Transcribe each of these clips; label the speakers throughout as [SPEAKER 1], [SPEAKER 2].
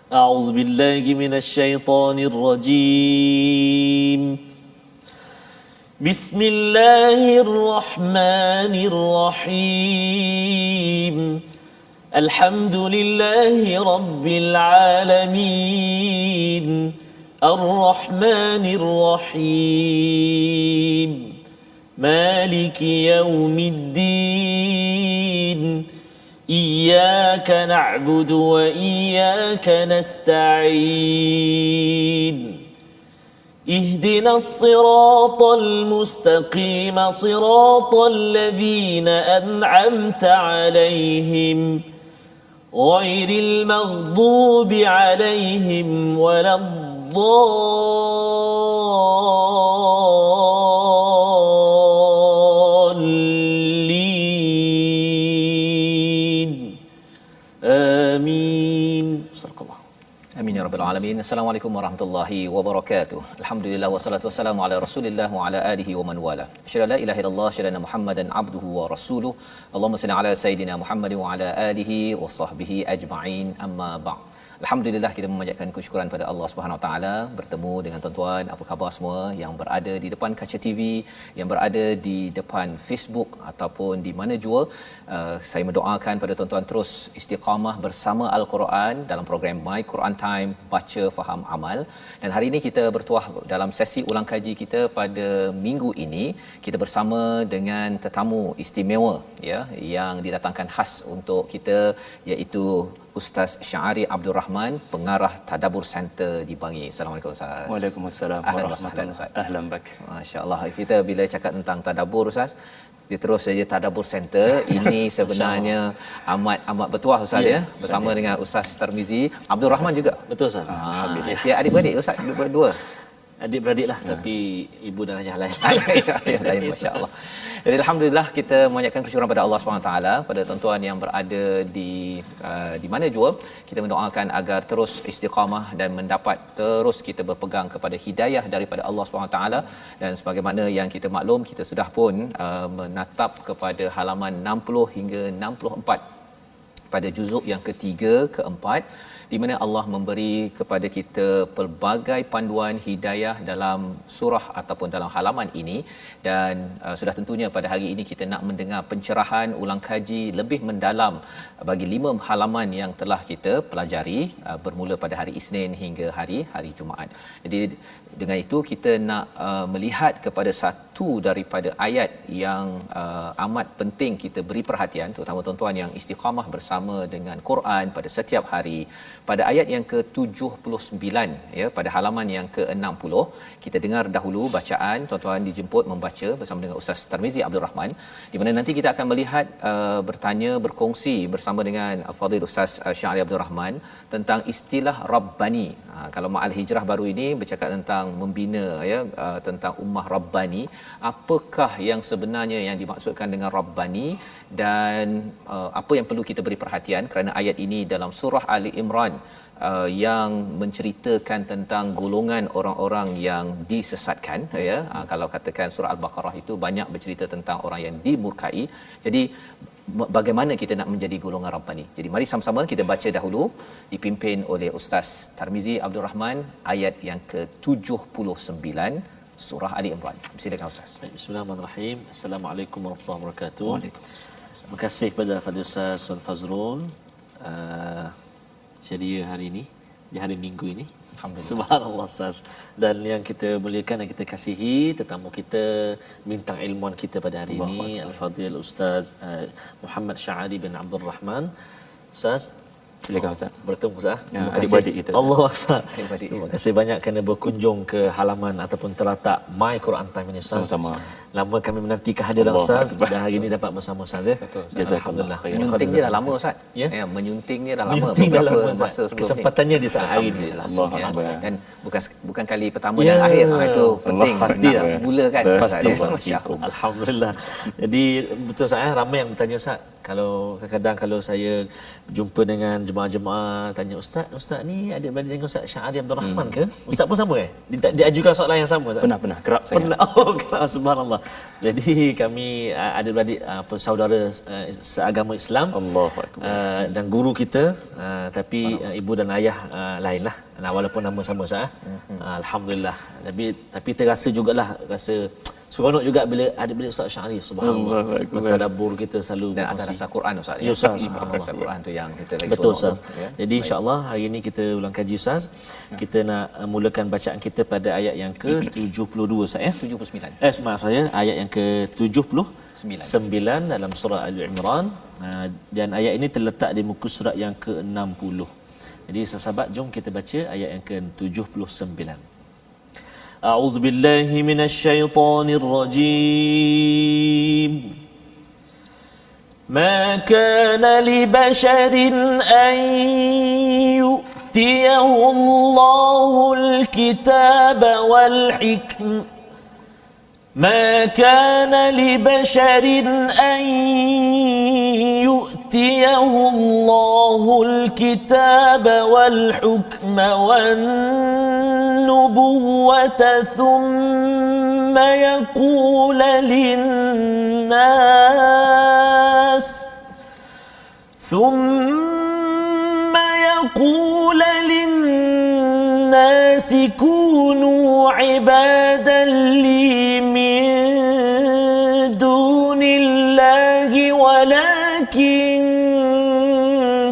[SPEAKER 1] أعوذ بالله من الشيطان الرجيم. بسم الله الرحمن الرحيم. الحمد لله رب العالمين. الرحمن الرحيم. مالك يوم الدين. إياك نعبد وإياك نستعين. اهدنا الصراط المستقيم صراط الذين أنعمت عليهم غير المغضوب عليهم ولا الضالين. آمين. صدق الله.
[SPEAKER 2] Amin ya rabbal alamin. Assalamualaikum warahmatullahi wabarakatuh. Alhamdulillah wassalatu wassalamu ala Rasulillah wa ala alihi wa man wala. Asyhadu an la ilaha illallah, asyhadu anna Muhammadan abduhu wa rasuluh. Allahumma salli ala sayidina Muhammad wa ala alihi wa sahbihi ajma'in. Amma ba'd. Alhamdulillah, kita memanjatkan kesyukuran pada Allah Subhanahu Wa Taala, bertemu dengan tuan-tuan, apa khabar semua yang berada di depan kaca TV, yang berada di depan Facebook ataupun di mana jua. Saya mendoakan pada tuan-tuan terus istiqamah bersama Al-Quran dalam program My Quran Time, baca faham amal. Dan hari ini kita bertuah dalam sesi ulang kaji kita pada minggu ini. Kita bersama dengan tetamu istimewa ya, yang didatangkan khas untuk kita, iaitu Ustaz Syahari Abdul Rahman, pengarah Tadabbur Center di Bangi. Assalamualaikum Ustaz.
[SPEAKER 3] Waalaikumsalam warahmatullahi wabarakatuh. Ahlan bak.
[SPEAKER 2] Masya-Allah, kita bila cakap tentang tadabbur Ustaz, dia terus saja Tadabbur Center. Ini sebenarnya amat bertuah Ustaz ya, bersama dengan Ustaz Tarmizi Abdul Rahman juga.
[SPEAKER 1] Betul Ustaz.
[SPEAKER 2] Dia adik-beradik Ustaz, berdua.
[SPEAKER 1] Adik-beradik lah, tapi ibu dan ayah lain.
[SPEAKER 2] Lain, masya-Allah. Jadi alhamdulillah kita memanjatkan kesyukuran pada Allah Subhanahu taala, pada tuan-tuan yang berada di mana jua. Kita mendoakan agar terus istiqamah dan mendapat terus kita berpegang kepada hidayah daripada Allah Subhanahu taala. Dan sebagaimana yang kita maklum, kita sudah pun menatap kepada halaman 60 hingga 64 pada juzuk yang ketiga, keempat, di mana Allah memberi kepada kita pelbagai panduan hidayah dalam surah ataupun dalam halaman ini. Dan sudah tentunya pada hari ini kita nak mendengar pencerahan ulang kaji lebih mendalam bagi 5 halaman yang telah kita pelajari bermula pada hari Isnin hingga hari Jumaat. Jadi dengan itu kita nak melihat kepada satu daripada ayat yang amat penting kita beri perhatian, terutama tuan-tuan yang istiqamah bersama dengan Quran pada setiap hari. Pada ayat yang ke-79 ya, pada halaman yang ke-60, kita dengar dahulu bacaan. Tuan-tuan dijemput membaca bersama dengan Ustaz Tarmizi Abdul Rahman, di mana nanti kita akan melihat bertanya, berkongsi bersama dengan Al-Fadhil Ustaz Syahri Abdul Rahman tentang istilah Rabbani. Kalau Ma'al Hijrah baru ini bercakap tentang membina ya, tentang ummah Rabbani. Apakah yang sebenarnya yang dimaksudkan dengan Rabbani, dan apa yang perlu kita beri perhatian, kerana ayat ini dalam surah Ali Imran yang menceritakan tentang golongan orang-orang yang disesatkan ya. Kalau katakan surah Al-Baqarah itu banyak bercerita tentang orang yang dimurkai. Jadi bagaimana kita nak menjadi golongan Rabbani? Jadi mari sama-sama kita baca dahulu, dipimpin oleh Ustaz Tarmizi Abdul Rahman, ayat yang ke-79 surah Ali Imran. Silakan Ustaz.
[SPEAKER 1] Bismillahirrahmanirrahim. Assalamualaikum warahmatullahi wabarakatuh. Terima kasih kepada Fadil Ustaz Wan Fazrul ceria hari ini, di hari Minggu ini. Subhanallah Ustaz. Dan yang kita muliakan dan kita kasihi, tetamu kita, bintang ilmuwan kita pada hari ini, Al-Fadhil Ustaz Muhammad Syahari bin Abdul Rahman. Ustaz,
[SPEAKER 3] silakan Ustaz.
[SPEAKER 1] Bertemu Ustaz.
[SPEAKER 3] Terima kasih kita.
[SPEAKER 1] Allahu Akbar. Terima kasih banyak kerana berkunjung ke halaman ataupun terletak My Quran Time ini Ustaz.
[SPEAKER 3] Sama-sama.
[SPEAKER 1] Lama kami menanti kehadiran Ustaz, dan hari ini dapat bersama Ustaz ya.
[SPEAKER 3] Jazakallah khairan.
[SPEAKER 2] Menyunting dia dah lama Ustaz.
[SPEAKER 1] Ya?
[SPEAKER 2] Menyunting dia dah lama.
[SPEAKER 1] Menyunting dah
[SPEAKER 2] Beberapa
[SPEAKER 1] lama,
[SPEAKER 2] masa sebelum
[SPEAKER 1] kesempatannya di saat hari ini.
[SPEAKER 2] Ya. Dan bukan kali pertama dan akhir. Itu penting.
[SPEAKER 1] Pasti
[SPEAKER 2] nak mulakan.
[SPEAKER 1] Pasti.
[SPEAKER 2] Masya-Allah.
[SPEAKER 1] Alhamdulillah. Jadi betul saya ramai yang bertanya Ustaz, kalau kadang-kadang kalau saya jumpa dengan jemaah-jemaah tanya Ustaz ni adik-beradik dengan Ustaz Syahari Abdul Rahman ke? Ustaz pun sama Diajukan soalan yang sama Ustaz?
[SPEAKER 3] Pernah kerap saya.
[SPEAKER 1] Pernah. Oh, kerap, subhanallah. Jadi kami adik-beradik saudara seagama Islam.
[SPEAKER 3] Allahu akbar.
[SPEAKER 1] Dan guru kita tapi ibu dan ayah lainlah. Nah, walaupun nama sama sah. Alhamdulillah. Tapi terasa jugalah rasa seronok juga bila adik-beradik Ustaz Syarif, subhanallah. Bertadabbur kita selalu
[SPEAKER 2] Dan ada rasa Quran Ustaz.
[SPEAKER 1] Ya Ustaz, subhanallah.
[SPEAKER 2] Rasa Quran tu yang kita lagi
[SPEAKER 1] Betul
[SPEAKER 2] seronok
[SPEAKER 1] Ustaz.
[SPEAKER 2] tu, ya.
[SPEAKER 1] Jadi insya-Allah hari ini kita ulang kaji Ustaz. Kita nak mulakan bacaan kita pada ayat yang ke-72 Ustaz ya.
[SPEAKER 2] 79.
[SPEAKER 1] Maaf saya, ayat yang ke-79 dalam surah Al-Imran. Dan ayat ini terletak di muka surat yang ke-60. Jadi sahabat, jom kita baca ayat yang ke-79. A'udzu billahi minasy rajim. Ma kana li basharin an yu'tiyahu Allahul kitaba wal hikmah ما كان لبشر أن يؤتيه الله الكتاب والحكم والنبوة ثم يقول للناس كونوا عبادا لي من دون الله ولكن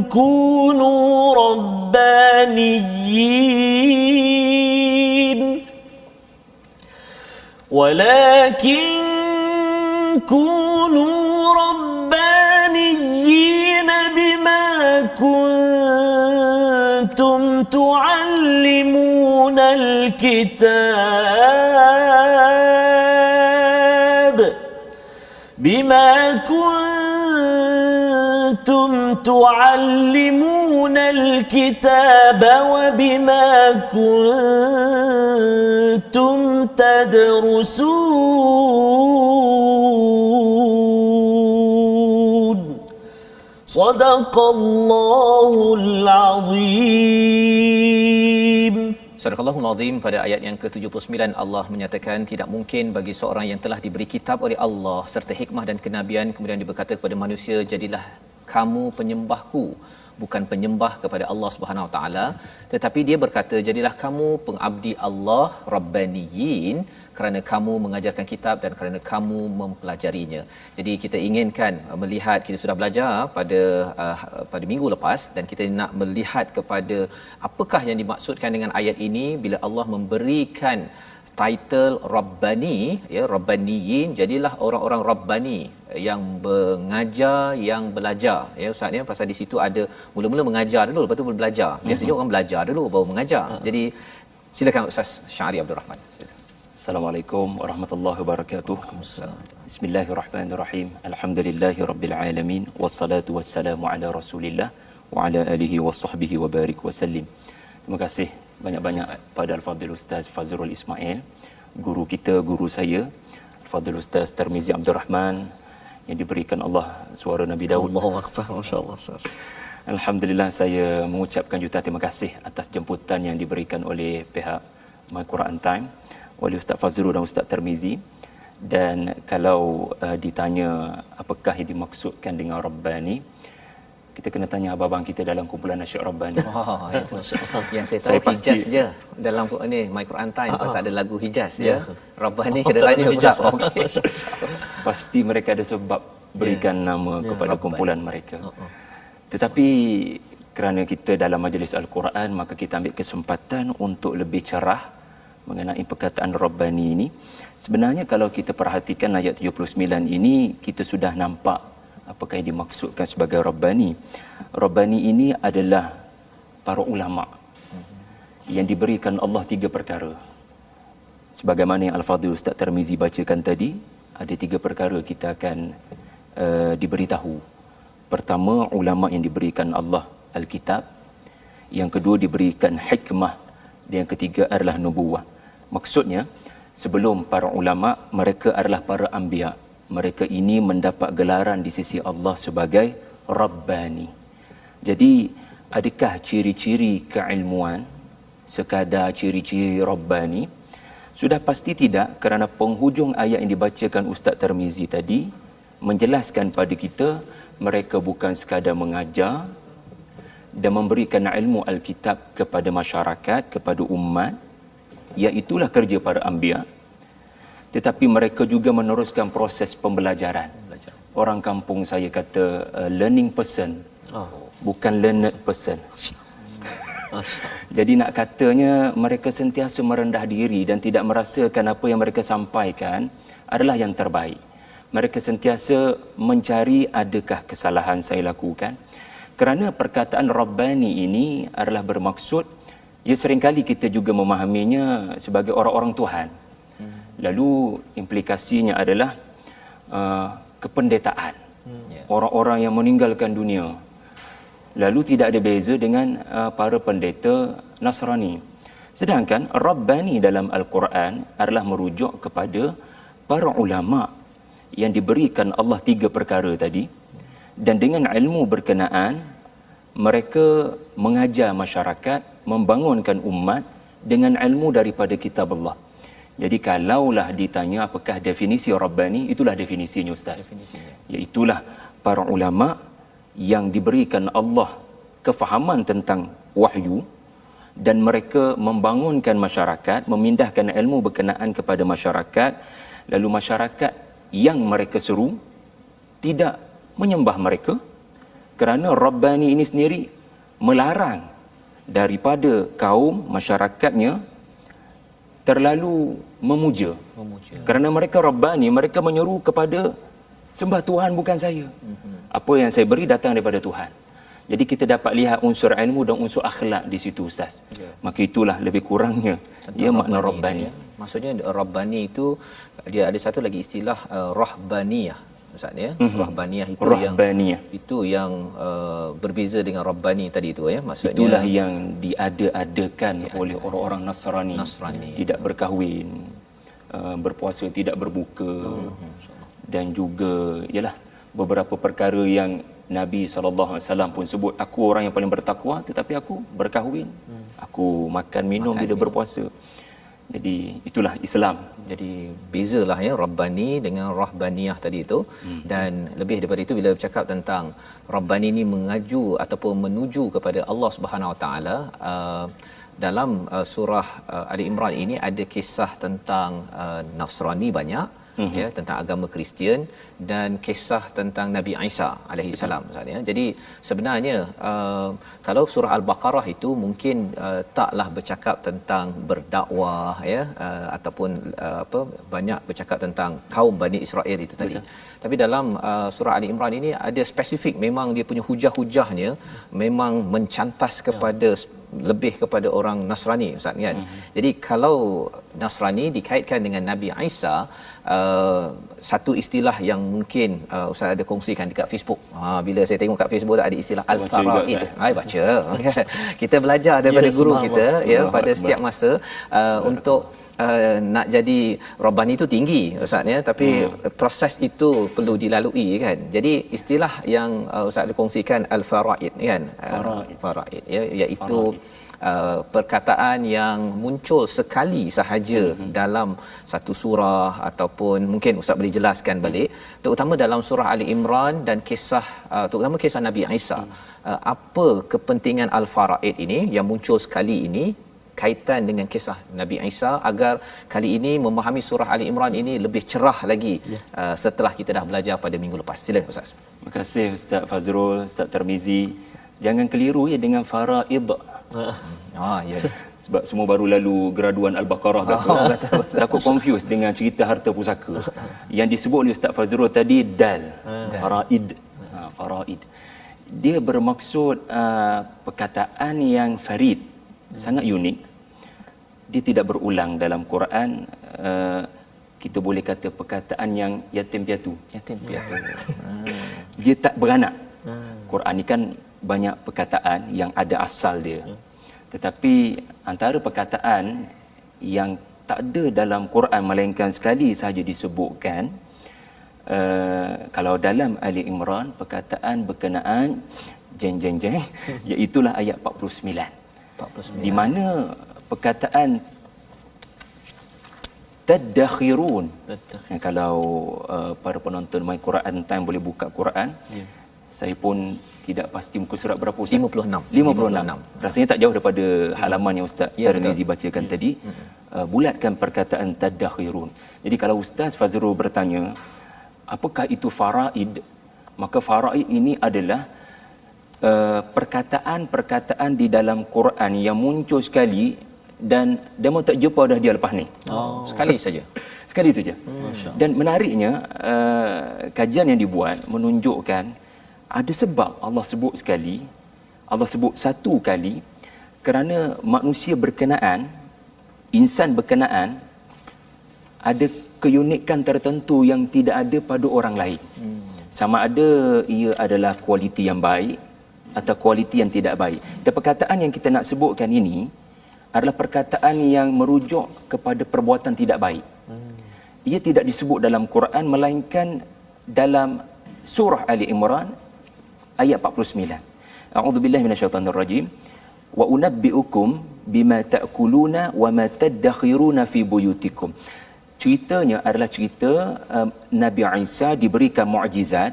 [SPEAKER 1] كونوا ربانيين بما كنتم تعلمون الكتاب وبما كنتم تدرسون صدق الله العظيم.
[SPEAKER 2] Sadaqallahul Azim. Pada ayat yang ke-79 Allah menyatakan tidak mungkin bagi seorang yang telah diberi kitab oleh Allah serta hikmah dan kenabian kemudian berkata kepada manusia, jadilah kamu penyembahku, bukan penyembah kepada Allah Subhanahu Wa Taala, tetapi dia berkata jadilah kamu pengabdi Allah rabbaniyin kerana kamu mengajarkan kitab dan kerana kamu mempelajarinya. Jadi kita inginkan melihat, kita sudah belajar pada minggu lepas dan kita nak melihat kepada apakah yang dimaksudkan dengan ayat ini bila Allah memberikan title Rabbani, ya, Rabbaniyin, jadilah orang-orang Rabbani yang mengajar, yang belajar, ya Ustaz ya, pasal di situ ada mula-mula mengajar dulu, lepas tu belajar. Biasanya orang belajar dulu baru mengajar. Jadi silakan Ustaz Syarif Abdul Rahman.
[SPEAKER 3] Assalamualaikum warahmatullahi wabarakatuh. Bismillahirrahmanirrahim. Alhamdulillahirabbil alamin wassalatu wassalamu ala Rasulillah wa ala alihi washabbihi wa barik wasallim. Terima kasih banyak-banyak pada Al-Fadhil Ustaz Fazrul Ismail, guru kita, guru saya, Al-Fadhil Ustaz Tarmizi Abdul Rahman, yang diberikan Allah suara Nabi Daud.
[SPEAKER 1] Allahu akbar, masya-Allah Ustaz.
[SPEAKER 3] Alhamdulillah, saya mengucapkan juta terima kasih atas jemputan yang diberikan oleh pihak My Quran Time, oleh Ustaz Fazrul dan Ustaz Tarmizi. Dan kalau ditanya apakah yang dimaksudkan dengan Rabbani, kita kena tanya abang-abang kita dalam kumpulan nasyid Rabbani.
[SPEAKER 2] Itu yang saya tahu Hijaz je dalam ni My Quran Time pasal ada lagu Hijaz ya. Rabbani kena tanya pula. Okey.
[SPEAKER 3] Pasti mereka ada sebab berikan nama kepada kumpulan mereka. Tetapi kerana kita dalam majlis Al-Quran, maka kita ambil kesempatan untuk lebih cerah mengenai perkataan Rabbani ini. Sebenarnya kalau kita perhatikan ayat 79 ini, kita sudah nampak apakah yang dimaksudkan sebagai Rabbani. Rabbani ini adalah para ulama yang diberikan Allah 3 perkara. Sebagaimana yang Al-Fadhil Ustaz Tarmizi bacakan tadi, ada 3 perkara kita akan diberitahu. Pertama, ulama yang diberikan Allah Al-Kitab. Yang kedua, diberikan hikmah. Dan yang ketiga adalah nubuwah. Maksudnya, sebelum para ulama, mereka adalah para anbiya. Mereka ini mendapat gelaran di sisi Allah sebagai Rabbani. Jadi, adakah ciri-ciri keilmuan sekadar ciri-ciri Rabbani? Sudah pasti tidak, kerana penghujung ayat yang dibacakan Ustaz Tarmizi tadi menjelaskan pada kita mereka bukan sekadar mengajar dan memberikan ilmu Alkitab kepada masyarakat, kepada umat, iaitulah kerja para anbiya, tetapi mereka juga meneruskan proses pembelajaran. Orang kampung saya kata learning person, bukan learned person. Jadi nak katanya mereka sentiasa merendah diri dan tidak merasakan apa yang mereka sampaikan adalah yang terbaik. Mereka sentiasa mencari adakah kesalahan saya lakukan. Kerana perkataan Rabbani ini adalah bermaksud, ya seringkali kita juga memahaminya sebagai orang-orang Tuhan. Lalu implikasinya adalah kependetaan. Orang-orang yang meninggalkan dunia. Lalu tidak ada beza dengan para pendeta Nasrani. Sedangkan Rabbani dalam Al-Quran adalah merujuk kepada para ulama yang diberikan Allah 3 perkara tadi, dan dengan ilmu berkenaan mereka mengajar masyarakat, membangunkan umat dengan ilmu daripada kitab Allah. Jadi kalaulah ditanya apakah definisi Rabbani, itulah definisinya Ustaz. Iaitulah para ulama yang diberikan Allah kefahaman tentang wahyu dan mereka membangunkan masyarakat, memindahkan ilmu berkenaan kepada masyarakat, lalu masyarakat yang mereka seru tidak menyembah mereka kerana Rabbani ini sendiri melarang daripada kaum masyarakatnya terlalu memuja. Kerana mereka Rabbani, mereka menyeru kepada sembah Tuhan bukan saya. Apa yang saya beri datang daripada Tuhan. Jadi kita dapat lihat unsur ilmu dan unsur akhlak di situ Ustaz. Maka itulah lebih kurangnya dia makna Rabbani.
[SPEAKER 2] Maksudnya Rabbani itu dia ada satu lagi istilah rahbaniyah Ustaz ya. Rahbaniyah itu yang berbeza dengan Rabbani tadi itu ya. Maksudnya
[SPEAKER 3] itulah yang diada-adakan oleh orang-orang Nasrani. Tidak berkahwin, berpuasa tidak berbuka, dan juga ialah beberapa perkara yang Nabi SAW pun sebut, aku orang yang paling bertakwa tetapi aku berkahwin, aku makan minum bila berpuasa. Jadi itulah Islam.
[SPEAKER 2] Jadi bezalah ya Rabbani dengan Rahbaniyah tadi itu. Dan lebih daripada itu, bila bercakap tentang Rabbani ini mengaju ataupun menuju kepada Allah Subhanahu Wa Taala, dalam surah Ali Imran ini ada kisah tentang Nasrani banyak, ya, tentang agama Kristian, dan kisah tentang Nabi Isa alaihi salam. Jadi sebenarnya kalau surah Al-Baqarah itu mungkin taklah bercakap tentang berdakwah ya, ataupun banyak bercakap tentang kaum Bani Israel itu tadi. Tapi dalam surah Ali Imran ini ada spesifik, memang dia punya hujah-hujahnya memang mencantas kepada lebih kepada orang Nasrani Ustaz kan. Jadi kalau Nasrani dikaitkan dengan Nabi Isa, satu istilah yang mungkin Ustaz ada kongsikan dekat Facebook. Bila saya tengok kat Facebook ada istilah Al-Faraid. Baca. Kita belajar daripada guru kita ya pada setiap masa untuk nak jadi Rabbani itu tinggi Ustaz ya, tapi proses itu perlu dilalui kan. Jadi istilah yang Ustaz ada kongsikan Al-Faraid kan. Faraid ya, iaitu perkataan yang muncul sekali sahaja dalam satu surah, ataupun mungkin Ustaz boleh jelaskan balik, terutama dalam surah Ali Imran dan kisah terutama kisah Nabi Isa. Apa kepentingan Al-Faraid ini yang muncul sekali ini kaitan dengan kisah Nabi Isa, agar kali ini memahami surah Ali Imran ini lebih cerah lagi setelah kita dah belajar pada minggu lepas. Silakan Ustaz.
[SPEAKER 3] Terima kasih Ustaz Fazrul, Ustaz Tarmizi. Jangan keliru ya dengan faraid.
[SPEAKER 2] Ya.
[SPEAKER 3] Sebab semua baru lalu graduan Al-Baqarah takut confuse dengan cerita harta pusaka. Yang disebut oleh Ustaz Fazrul tadi dal, faraid. Faraid. Dia bermaksud perkataan yang farid, sangat unik. Dia tidak berulang dalam Quran. Kita boleh kata perkataan yang yatim piatu. Dia tak beranak. Quran ni kan banyak perkataan yang ada asal dia. Tetapi antara perkataan yang tak ada dalam Quran melainkan sekali sahaja disebutkan, kalau dalam Ali Imran perkataan berkenaan jeng iaitulah ayat 49. Di mana perkataan tadakhirun. Kalau para penonton My Quran Time boleh buka Quran. Saya pun tidak pasti muka surat berapa Ustaz? 56. Rasanya tak jauh daripada halaman yang Ustaz Tarmizi bacakan tadi. Bulatkan perkataan tadakhirun. Jadi kalau Ustaz Fazrul bertanya, apakah itu faraid? Maka faraid ini adalah perkataan-perkataan di dalam Quran yang muncul sekali dan dia mau tak jumpa dah dia lepas ni.
[SPEAKER 2] Sekali saja.
[SPEAKER 3] Sekali itu je. Dan menariknya kajian yang dibuat menunjukkan ada sebab Allah sebut sekali, Allah sebut satu kali kerana manusia berkenaan, insan berkenaan ada keunikan tertentu yang tidak ada pada orang lain. Sama ada ia adalah kualiti yang baik atau kualiti yang tidak baik. Dan perkataan yang kita nak sebutkan ini adalah perkataan yang merujuk kepada perbuatan tidak baik. Ia tidak disebut dalam Quran melainkan dalam surah Ali Imran ayat 49. A'udzubillahi minasyaitonirrajim. Wa unabbiukum bima ta'kuluna wa ma tadakhiruna fi buyutikum. Ceritanya adalah cerita Nabi Isa diberikan mukjizat.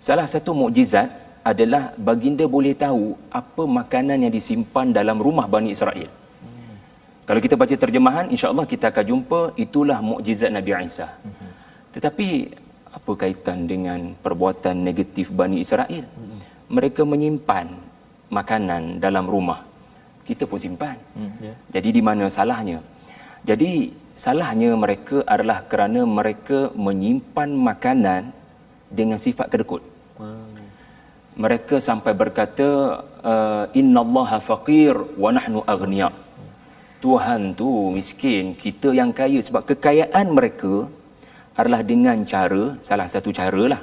[SPEAKER 3] Salah satu mukjizat adalah baginda boleh tahu apa makanan yang disimpan dalam rumah Bani Israel. Kalau kita baca terjemahan, insya-Allah kita akan jumpa itulah mukjizat Nabi Isa. Tetapi apa kaitan dengan perbuatan negatif Bani Israel? Mereka menyimpan makanan dalam rumah. Kita pun simpan. Jadi di mana salahnya? Jadi salahnya mereka adalah kerana mereka menyimpan makanan dengan sifat kedekut. Mereka sampai berkata innallaha faqir wa nahnu aghniya. Tuhan tu miskin, kita yang kaya. Sebab kekayaan mereka adalah dengan cara, salah satu caralah,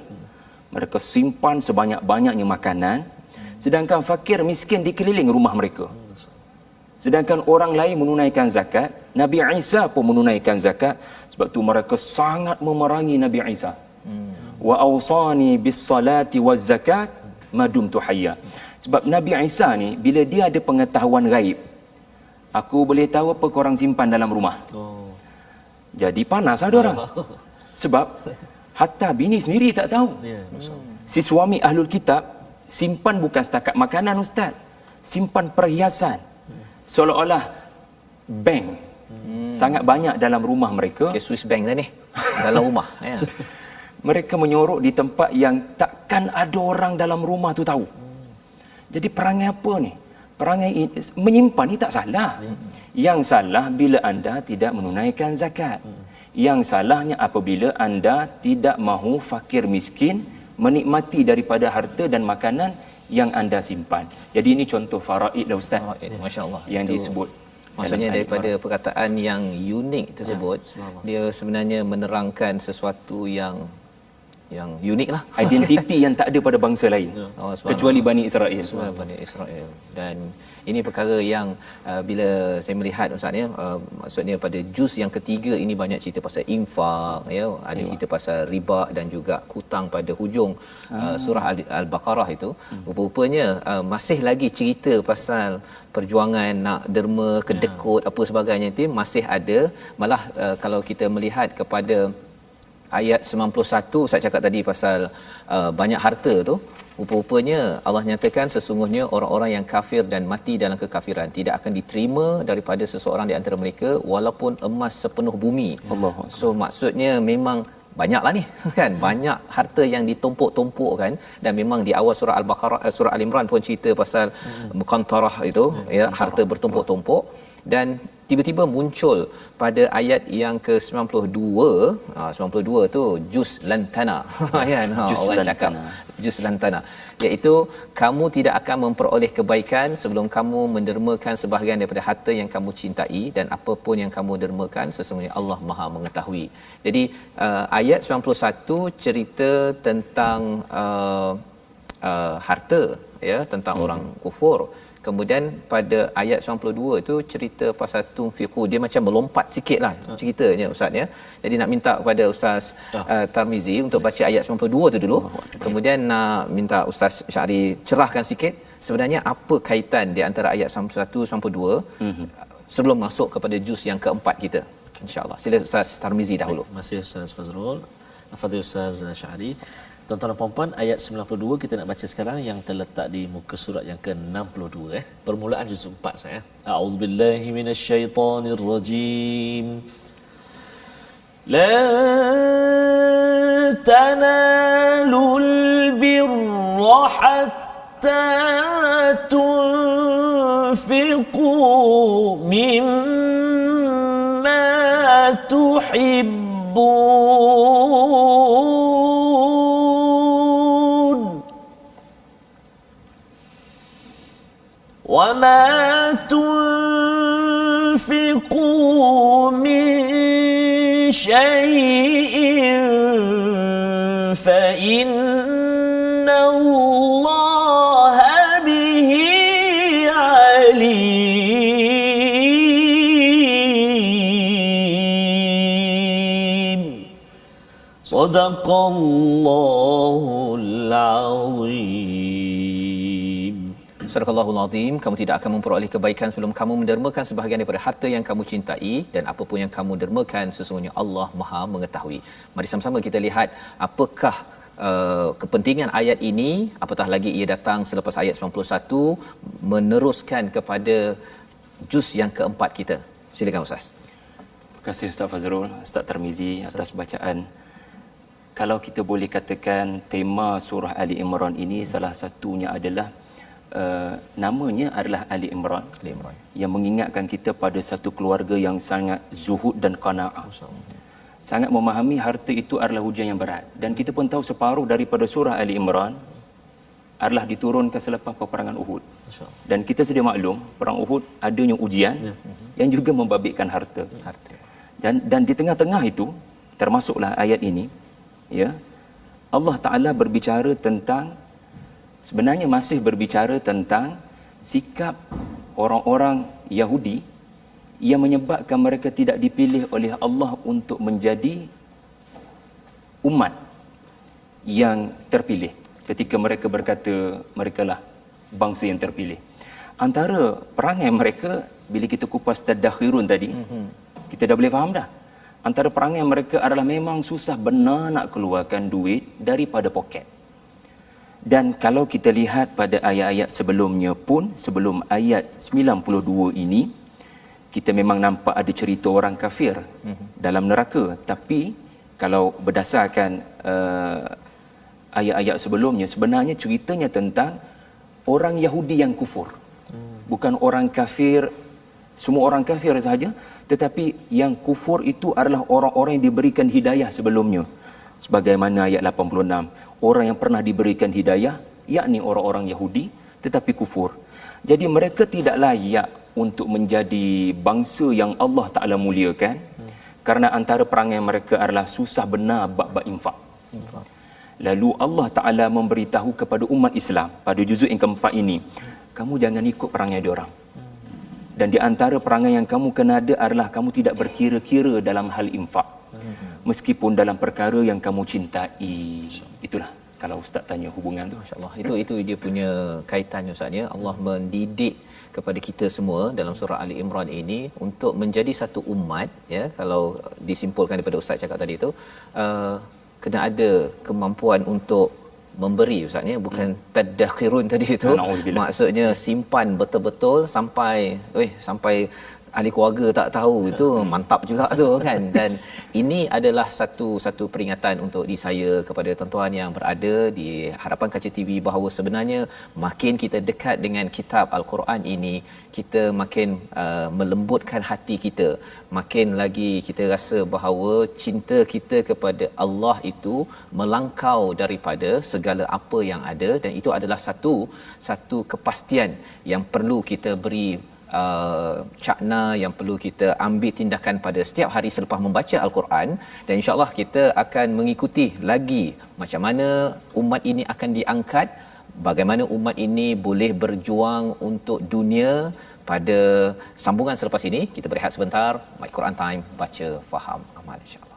[SPEAKER 3] mereka simpan sebanyak-banyaknya makanan, sedangkan fakir miskin dikeliling rumah mereka. Sedangkan orang lain menunaikan zakat, Nabi Isa pun menunaikan zakat. Sebab tu mereka sangat memerangi Nabi Isa. Wa awsani bis salati waz zakat madum tu hayya. Sebab Nabi Isa ni bila dia ada pengetahuan gaib, aku boleh tahu apa korang simpan dalam rumah. Jadi panas ada orang. Sebab hatta bini sendiri tak tahu. Si suami ahlul kitab simpan bukan setakat makanan Ustaz, simpan perhiasan. Seolah-olah bank sangat banyak dalam rumah mereka.
[SPEAKER 2] Ke Swiss bank dah ni dalam rumah ya.
[SPEAKER 3] Mereka menyorok di tempat yang takkan ada orang dalam rumah tu tahu. Jadi perangai apa ni? Perangai menyimpan ni tak salah. Yang salah bila anda tidak menunaikan zakat. Yang salahnya apabila anda tidak mahu fakir miskin menikmati daripada harta dan makanan yang anda simpan. Jadi ini contoh faraid dah Ustaz.
[SPEAKER 2] Masya-Allah.
[SPEAKER 3] Yang disebut.
[SPEAKER 2] Maksudnya daripada perkataan yang unik tersebut, dia sebenarnya menerangkan sesuatu yang unik lah.
[SPEAKER 3] Identiti yang tak ada pada bangsa lain. Kecuali Bani Israel.
[SPEAKER 2] Bani Israel. Dan ini perkara yang bila saya melihat Ustaz ya, maksudnya pada juz yang ketiga ini banyak cerita pasal infak ya, ada cerita pasal riba dan juga hutang pada hujung surah Al-Baqarah itu. Rupa-rupanya masih lagi cerita pasal perjuangan nak derma, kedekut apa sebagainya itu masih ada. Malah kalau kita melihat kepada ayat 91 saya cakap tadi pasal banyak harta tu, rupa-rupanya Allah nyatakan sesungguhnya orang-orang yang kafir dan mati dalam kekafiran tidak akan diterima daripada seseorang di antara mereka walaupun emas sepenuh bumi. Allah. So maksudnya memang banyaklah ni kan, banyak harta yang ditumpuk-tumpuk kan. Dan memang di awal surah Al-Baqarah, surah Al-Imran pun cerita pasal muqantarah itu ya, harta bertumpuk-tumpuk. Dan tiba-tiba muncul pada ayat yang ke-92, 92 tu juz lantana kan, orang cakap juz lantana, iaitu kamu tidak akan memperoleh kebaikan sebelum kamu mendermakan sebahagian daripada harta yang kamu cintai, dan apapun yang kamu dermakan sesungguhnya Allah Maha mengetahui. Jadi ayat 91 cerita tentang harta ya, tentang orang kufur. Kemudian pada ayat 92 itu cerita pasal tunfiqu, dia macam melompat sikitlah ceritanya Ustaz ya. Jadi nak minta kepada Ustaz Tarmizi untuk baca ayat 92 tu dulu. Kemudian nak minta Ustaz Syahri cerahkan sikit sebenarnya apa kaitan di antara ayat 91 92 sebelum masuk kepada juz yang keempat kita. insya-Allah. Sila Ustaz Tarmizi dahulu.
[SPEAKER 1] Terima kasih Ustaz Fazrul. Al-Fadhil Ustaz Syahri. Tuan-tuan dan puan-puan, ayat 92 kita nak baca sekarang yang terletak di muka surat yang ke-62 Permulaan juz 4 saya. A'udzubillahi minasyaitonirrajim. La tanalul birra hatta tunfiqu mimma tuhibbun wa ma tunfiqu min syai'in fa inna Allaha bihi alim. Sadaqallahul azim.
[SPEAKER 2] Sadaqallahul azim. Kamu tidak akan memperoleh kebaikan sebelum kamu mendermakan sebahagian daripada harta yang kamu cintai, dan apa pun yang kamu dermakan sesungguhnya Allah Maha mengetahui. Mari sama-sama kita lihat apakah kepentingan ayat ini, apatah lagi ia datang selepas ayat 91 meneruskan kepada juz yang keempat kita. Silakan Ustaz.
[SPEAKER 3] Terima kasih Ustaz Fazrul, Ustaz Tarmizi atas bacaan. Kalau kita boleh katakan tema surah Ali Imran ini salah satunya adalah namanya adalah Ali Imran, yang mengingatkan kita pada satu keluarga yang sangat zuhud dan qanaah. Sangat memahami harta itu adalah hujan yang berat, dan kita pun tahu separuh daripada surah Ali Imran adalah diturunkan selepas peperangan Uhud. Dan kita sedia maklum perang Uhud adanya ujian yang juga membabitkan harta. Dan di tengah-tengah itu termasuklah ayat ini, ya. Allah Taala berbicara tentang, sebenarnya masih berbicara tentang sikap orang-orang Yahudi yang menyebabkan mereka tidak dipilih oleh Allah untuk menjadi umat yang terpilih. Ketika mereka berkata merekalah bangsa yang terpilih, antara perangai mereka, bila kita kupas tadakhirun tadi, kita dah boleh faham dah. Antara perangai mereka adalah memang susah benar nak keluarkan duit daripada poket. Dan kalau kita lihat pada ayat-ayat sebelumnya pun, sebelum ayat 92 ini, kita memang nampak ada cerita orang kafir dalam neraka. Tapi kalau berdasarkan ayat-ayat sebelumnya, sebenarnya ceritanya tentang orang Yahudi yang kufur. Bukan orang kafir, semua orang kafir sahaja, tetapi yang kufur itu adalah orang-orang yang diberikan hidayah sebelumnya. Sebagaimana ayat 86, orang yang pernah diberikan hidayah, yakni orang-orang Yahudi, tetapi kufur. Jadi mereka tidak layak untuk menjadi bangsa yang Allah Ta'ala muliakan, kerana antara perangai mereka adalah susah benar bab-bab infak. Lalu Allah Ta'ala memberitahu kepada umat Islam pada juzuk yang keempat ini, kamu jangan ikut perangai diorang. Dan di antara perangai yang kamu kena ada adalah kamu tidak berkira-kira dalam hal infak, meskipun dalam perkara yang kamu cintai. Itulah kalau Ustaz tanya hubungan tu.
[SPEAKER 2] Masya-Allah. Itu dia punya kaitannya Ustaz ya. Allah mendidik kepada kita semua dalam surah Ali Imran ini untuk menjadi satu umat, ya. Kalau disimpulkan daripada Ustaz cakap tadi tu, kena ada kemampuan untuk memberi Ustaz ya, bukan tadakhirun tadi itu. Maksudnya simpan betul-betul sampai ahli keluarga tak tahu, itu mantap juga tu kan. Dan ini adalah satu peringatan untuk saya kepada tuan-tuan yang berada di hadapan kaca TV, bahawa sebenarnya makin kita dekat dengan kitab Al-Quran ini, kita makin melembutkan hati kita, makin lagi kita rasa bahawa cinta kita kepada Allah itu melangkau daripada segala apa yang ada, dan itu adalah satu kepastian yang perlu kita beri cakna, yang perlu kita ambil tindakan pada setiap hari selepas membaca Al-Quran. Dan insya-Allah kita akan mengikuti lagi macam mana umat ini akan diangkat, bagaimana umat ini boleh berjuang untuk dunia. Pada sambungan selepas ini kita berehat sebentar. My Quran Time, baca, faham, amal, insya-Allah.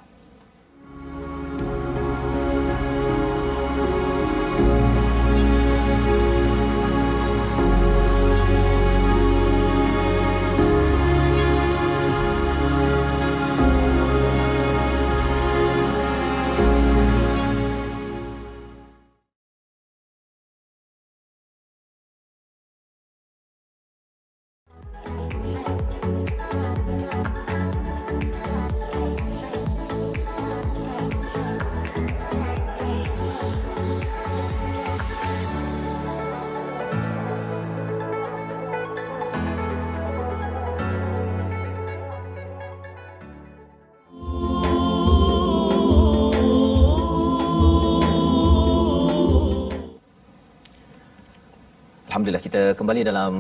[SPEAKER 2] Alhamdulillah kita kembali dalam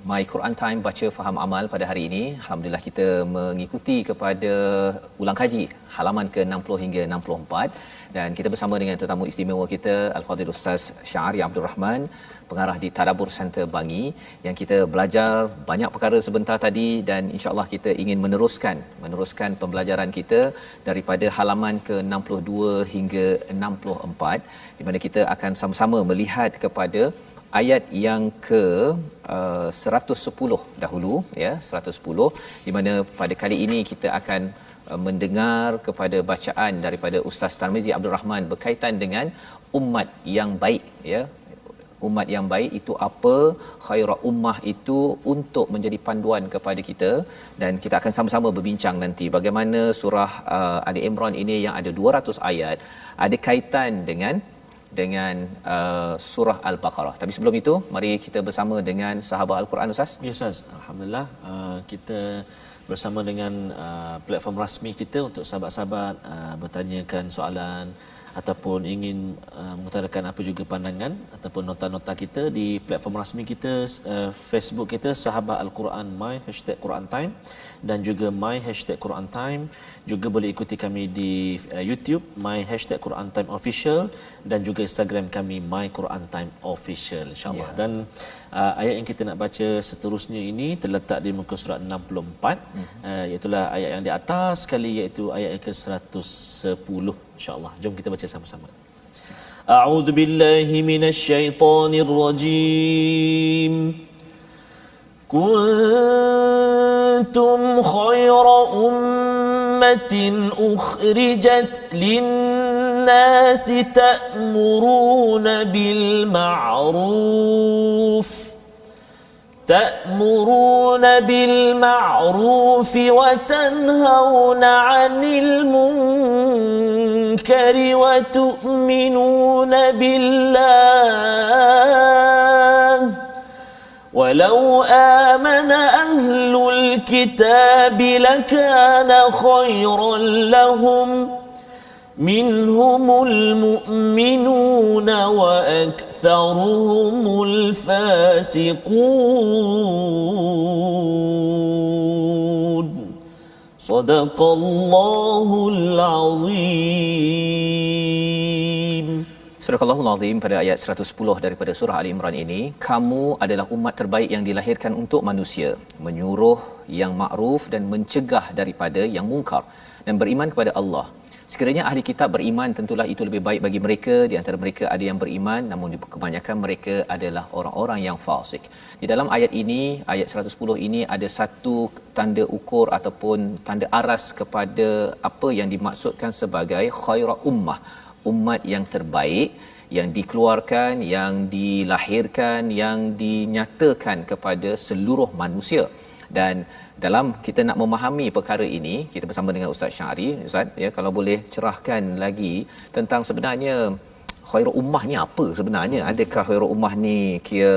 [SPEAKER 2] My Quran Time baca faham amal pada hari ini. Alhamdulillah kita mengikuti kepada ulang kaji halaman ke-60 hingga 64 dan kita bersama dengan tetamu istimewa kita Al-Fadhil Ustaz Syahari Abdul Rahman, pengarah di Tadabbur Center Bangi, yang kita belajar banyak perkara sebentar tadi dan insya-Allah kita ingin meneruskan pembelajaran kita daripada halaman ke-62 hingga 64 di mana kita akan sama-sama melihat kepada ayat yang ke 110 dahulu, ya, 110, di mana pada kali ini kita akan mendengar kepada bacaan daripada Ustaz Tarmizi Abdul Rahman berkaitan dengan umat yang baik, ya. Umat yang baik itu apa, khairul ummah itu untuk menjadi panduan kepada kita, dan kita akan sama-sama berbincang nanti bagaimana surah Ali Imran ini yang ada 200 ayat ada kaitan dengan surah Al-Baqarah. Tapi sebelum itu, mari kita bersama dengan sahabat Al-Quran, Ustaz.
[SPEAKER 1] Ya, Ustaz. Alhamdulillah, kita bersama dengan platform rasmi kita untuk sahabat-sahabat bertanyakan soalan ataupun ingin mengutarakan apa juga pandangan ataupun nota-nota kita di platform rasmi kita, Facebook kita Sahabat Al-Quran My #Quran Time dan juga My #Quran Time. Juga boleh ikuti kami di YouTube My #Quran Time Official dan juga Instagram kami My Quran Time Official, insyaAllah. Dan ayat yang kita nak baca seterusnya ini terletak di muka surat 64, iaitulah ayat yang di atas sekali, iaitu ayat yang ke-110, insyaAllah. Jom kita baca sama-sama. A'udzu billahi minasyaitonir rajim. Kuntum khayra ummatin ukhrijat lin-nasi ta'muruna bil ma'ruf وتنهون عن المنكر وتؤمنون بالله ولو آمن أهل الكتاب لكان خيرا لهم منهم المؤمنون وأكثرهم الفاسقون. صدق الله العظيم.
[SPEAKER 2] Surah Al-Allahul Azim pada ayat 110 daripada surah Ali Imran ini, kamu adalah umat terbaik yang dilahirkan untuk manusia, menyuruh yang makruf dan mencegah daripada yang mungkar, dan beriman kepada Allah. Sekiranya ahli kitab beriman, tentulah itu lebih baik bagi mereka. Di antara mereka ada yang beriman, namun kebanyakan mereka adalah orang-orang yang fasik. Di dalam ayat ini, ayat 110 ini, ada satu tanda ukur ataupun tanda aras kepada apa yang dimaksudkan sebagai khairul ummah, umat yang terbaik, yang dikeluarkan, yang dilahirkan, yang dinyatakan kepada seluruh manusia. Dan dalam kita nak memahami perkara ini, kita bersama dengan Ustaz Syahari. Ustaz, ya, kalau boleh cerahkan lagi tentang sebenarnya khairul ummah ni apa sebenarnya? Adakah khairul ummah ni kira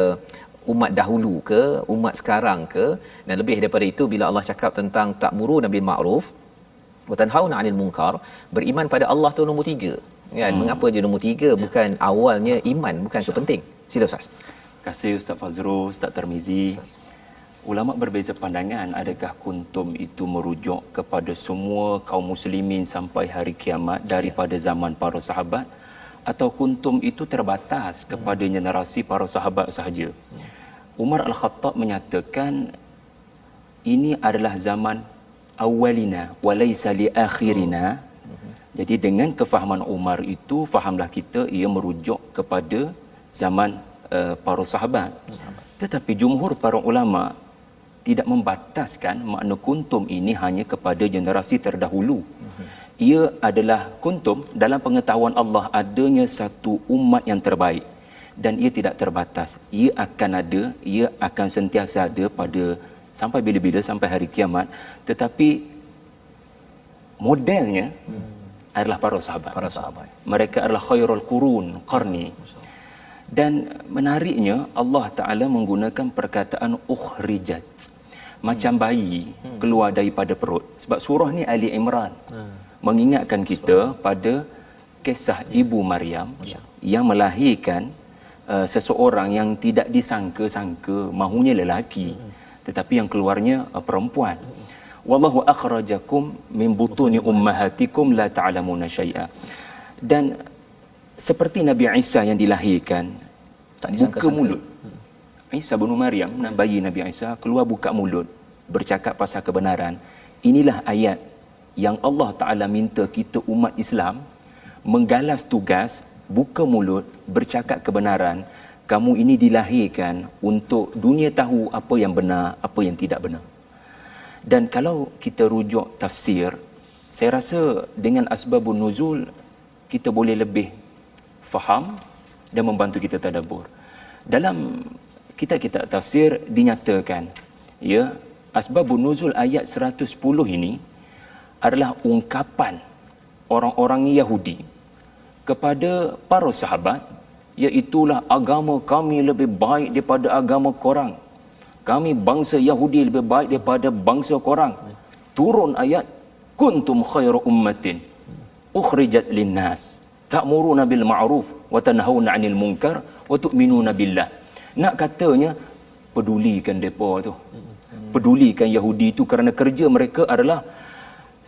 [SPEAKER 2] umat dahulu ke, umat sekarang ke? Dan lebih daripada itu, bila Allah cakap tentang ta'muruna bil ma'ruf wa tanhauna 'anil munkar, beriman pada Allah tu nombor 3. Kan? Mengapa dia nombor 3? Bukan awalnya iman, bukan kepenting. Sila Ustaz.
[SPEAKER 3] Terima kasih Ustaz Fazrul, Ustaz Tarmizi. Ulama berbeza pandangan, adakah kuntum itu merujuk kepada semua kaum muslimin sampai hari kiamat daripada zaman para sahabat, atau kuntum itu terbatas kepada generasi para sahabat sahaja. Umar Al-Khattab menyatakan ini adalah zaman awalina walaysa li akhirina. Jadi dengan kefahaman Umar itu, fahamlah kita ia merujuk kepada zaman para sahabat. Tetapi jumhur para ulama tidak membataskan makna kuntum ini hanya kepada generasi terdahulu. Ia adalah kuntum dalam pengetahuan Allah adanya satu umat yang terbaik, dan ia tidak terbatas. Ia akan ada, ia akan sentiasa ada pada sampai bila-bila, sampai hari kiamat. Tetapi modelnya adalah para sahabat. Mereka adalah khairul qurun qarni. Dan menariknya, Allah Ta'ala menggunakan perkataan ukhrijat, macam bayi keluar daripada perut. Sebab surah ni Ali Imran mengingatkan kita pada kisah ibu Maryam yang melahirkan seseorang yang tidak disangka-sangka mahunya lelaki, tetapi yang keluarnya perempuan. Wallahu akhrajakum min butuni ummahatikum la ta'lamuna syai'a. Dan seperti Nabi Isa yang dilahirkan
[SPEAKER 2] Tak disangka-sangka.
[SPEAKER 3] buka mulut. Isa bin Maryam, bayi Nabi Isa keluar buka mulut bercakap pasal kebenaran. Inilah ayat yang Allah Taala minta kita umat Islam menggalas tugas buka mulut bercakap kebenaran. Kamu ini dilahirkan untuk dunia tahu apa yang benar, apa yang tidak benar. Dan kalau kita rujuk tafsir, saya rasa dengan asbabun nuzul kita boleh lebih faham dan membantu kita tadabbur. Dalam kitab-kitab tafsir dinyatakan, ya, asbabun nuzul ayat 110 ini adalah ungkapan orang-orang Yahudi kepada para sahabat, iaitulah agama kami lebih baik daripada agama korang. Kami bangsa Yahudi lebih baik daripada bangsa korang. Turun ayat kuntum khairu ummatin ukhrijat linnas ta'muruna bil ma'ruf wa tanhauna 'anil munkar wa tu'minuna billah. Nak katanya pedulikan depa tu. Pedulikan Yahudi itu kerana kerja mereka adalah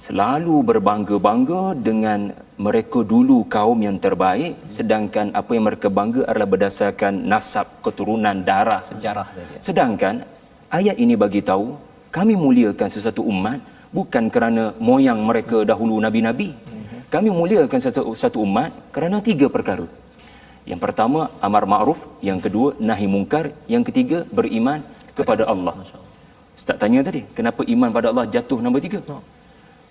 [SPEAKER 3] selalu berbangga-bangga dengan mereka dulu kaum yang terbaik, sedangkan apa yang mereka bangga adalah berdasarkan nasab, keturunan, darah,
[SPEAKER 2] Sejarah saja.
[SPEAKER 3] Sedangkan ayat ini bagi tahu kami muliakan sesuatu umat bukan kerana moyang mereka dahulu nabi-nabi. Kami muliakan satu umat kerana 3 perkara. Yang pertama amar ma'ruf, yang kedua nahi mungkar, yang ketiga beriman kepada Allah. Ustaz tanya tadi, kenapa iman pada Allah jatuh nombor 3?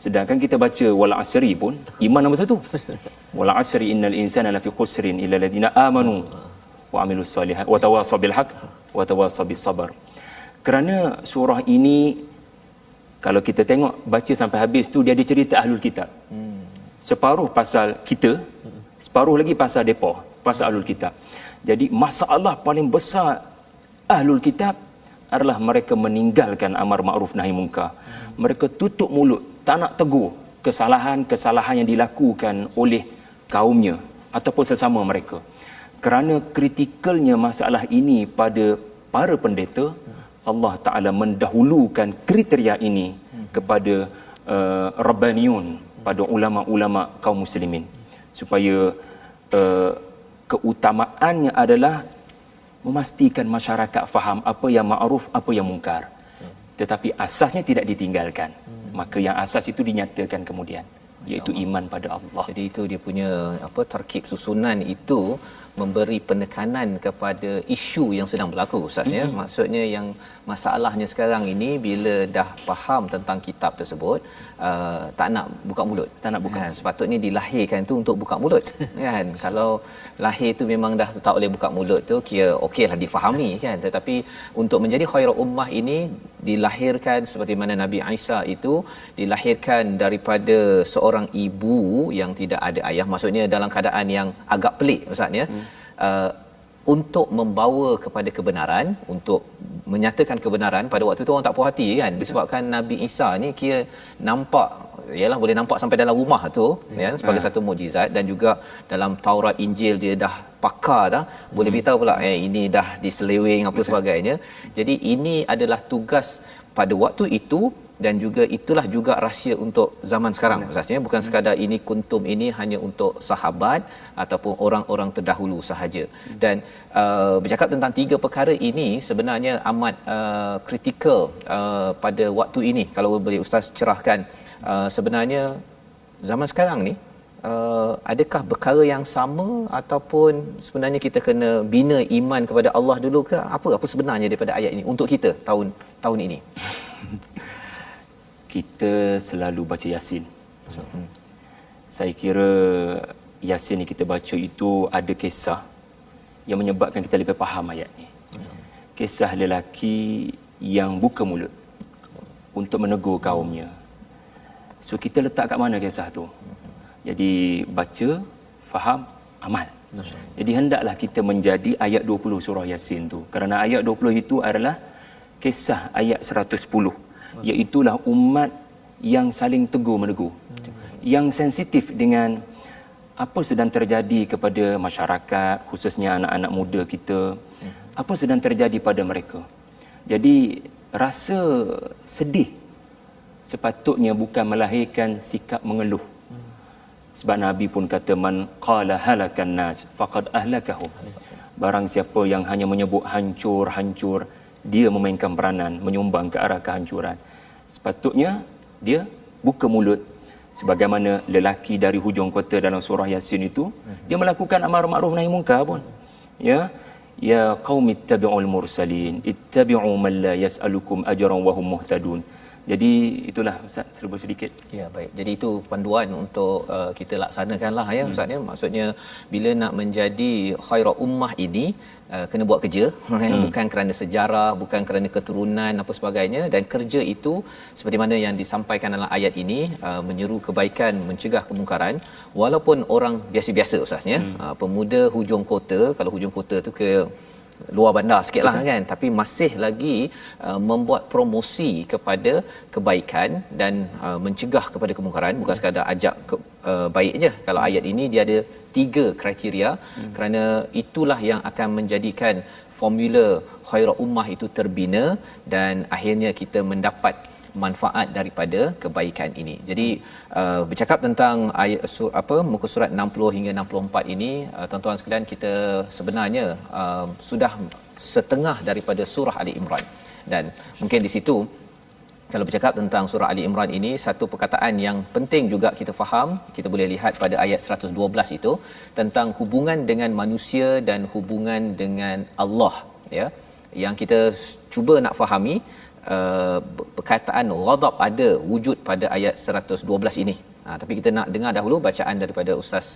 [SPEAKER 3] Sedangkan kita baca wal asri pun iman nombor 1. Wal asri innal insana lafi khusrin illa alladhina amanu wa amilus solihat wa tawasaw bil haqq wa tawasaw bis sabr. Kerana surah ini kalau kita tengok baca sampai habis tu dia ada cerita ahlul kitab. Separuh pasal kita, separuh lagi pasal depa, pasal ahlul kitab. Jadi masalah paling besar ahlul kitab adalah mereka meninggalkan amar ma'ruf nahi munkar. Mereka tutup mulut, tak nak tegur kesalahan-kesalahan yang dilakukan oleh kaumnya ataupun sesama mereka. Kerana kritikalnya masalah ini pada para pendeta, Allah Ta'ala mendahulukan kriteria ini kepada Rabbaniyun, pada ulama-ulama kaum muslimin, supaya keutamaannya adalah memastikan masyarakat faham apa yang ma'ruf, apa yang mungkar. Tetapi asasnya tidak ditinggalkan. Maka yang asas itu dinyatakan kemudian, iaitu iman pada Allah.
[SPEAKER 2] Jadi itu dia punya tarkib susunan itu memberi penekanan kepada isu yang sedang berlaku, Ustaz, ya. Maksudnya yang masalahnya sekarang ini bila dah faham tentang kitab tersebut, tak nak buka mulut.
[SPEAKER 3] Tak nak buka.
[SPEAKER 2] Sepatutnya dilahirkan tu untuk buka mulut. Kan? Kalau lahir tu memang dah tak boleh buka mulut tu, kira okeylah difahami, kan. Tetapi untuk menjadi khairul ummah ini dilahirkan seperti mana Nabi Isa itu dilahirkan daripada seorang ibu yang tidak ada ayah, maksudnya dalam keadaan yang agak pelik, Ustaz, ya. Untuk membawa kepada kebenaran, untuk menyatakan kebenaran. Pada waktu tu orang tak puas hati, kan, disebabkan Nabi Isa ni kira nampak, yalah boleh nampak sampai dalam rumah tu, ya, sebagai satu mukjizat. Dan juga dalam Taurat Injil dia dah pakar dah, boleh beritahu pula ini dah diseleweng apa sebagainya. Jadi ini adalah tugas pada waktu itu, dan juga itulah juga rahsia untuk zaman sekarang, Ustaz, ya. Bukan sekadar ini kuntum ini hanya untuk sahabat ataupun orang-orang terdahulu sahaja. Dan bercakap tentang 3 perkara ini sebenarnya amat kritikal pada waktu ini. Kalau boleh Ustaz cerahkan, sebenarnya zaman sekarang ni adakah perkara yang sama ataupun sebenarnya kita kena bina iman kepada Allah dulu ke? Apa sebenarnya daripada ayat ini untuk kita tahun ini?
[SPEAKER 3] Kita selalu baca Yasin. Saya kira Yasin yang kita baca itu ada kisah yang menyebabkan kita lebih faham ayat ni. Kisah lelaki yang buka mulut untuk menegur kaumnya. So kita letak kat mana kisah tu? Jadi baca, faham, amal. Jadi hendaklah kita menjadi ayat 20 surah Yasin tu. Kerana ayat 20 itu adalah kisah ayat 110. Iaitulah umat yang saling tegur-menegur, yang sensitif dengan apa sedang terjadi kepada masyarakat, khususnya anak-anak muda kita, apa sedang terjadi pada mereka. Jadi rasa sedih sepatutnya bukan melahirkan sikap mengeluh. Sebab Nabi pun kata, man qala halakan nas faqad ahlakahum. Barang siapa yang hanya menyebut hancur, dia memainkan peranan menyumbang ke arah kehancuran. Sepatutnya dia buka mulut sebagaimana lelaki dari hujung kota dalam surah Yasin itu, dia melakukan amar ma'ruf nahi munkar pun. Ya qaumi ittabi'ul mursalin ittabi'u man la yas'alukum ajran wa hum muhtadun. Jadi itulah Ustaz, serba sedikit.
[SPEAKER 2] Ya, baik. Jadi itu panduan untuk kita laksanakanlah ya Ustaz ya. Maksudnya bila nak menjadi khairul ummah ini kena buat kerja bukan kerana sejarah, bukan kerana keturunan apa sebagainya, dan kerja itu seperti mana yang disampaikan dalam ayat ini menyeru kebaikan, mencegah kemungkaran walaupun orang biasa-biasa Ustaz ya. Pemuda hujung kota, kalau hujung kota tu ke luar bandar sikitlah kan, tapi masih lagi membuat promosi kepada kebaikan dan mencegah kepada kemungkaran, bukan sekadar ajak baik je. Kalau ayat ini dia ada 3 kriteria, kerana itulah yang akan menjadikan formula khairul ummah itu terbina dan akhirnya kita mendapat manfaat daripada kebaikan ini. Jadi bercakap tentang ayat muka surat 60 hingga 64 ini, tuan-tuan sekalian, kita sebenarnya sudah setengah daripada surah Ali Imran. Dan mungkin di situ kalau bercakap tentang surah Ali Imran ini, satu perkataan yang penting juga kita faham, kita boleh lihat pada ayat 112 itu tentang hubungan dengan manusia dan hubungan dengan Allah ya. Yang kita cuba nak fahami perkataan ghadab ada wujud pada ayat 112 ini. Tapi kita nak dengar dahulu bacaan daripada Ustaz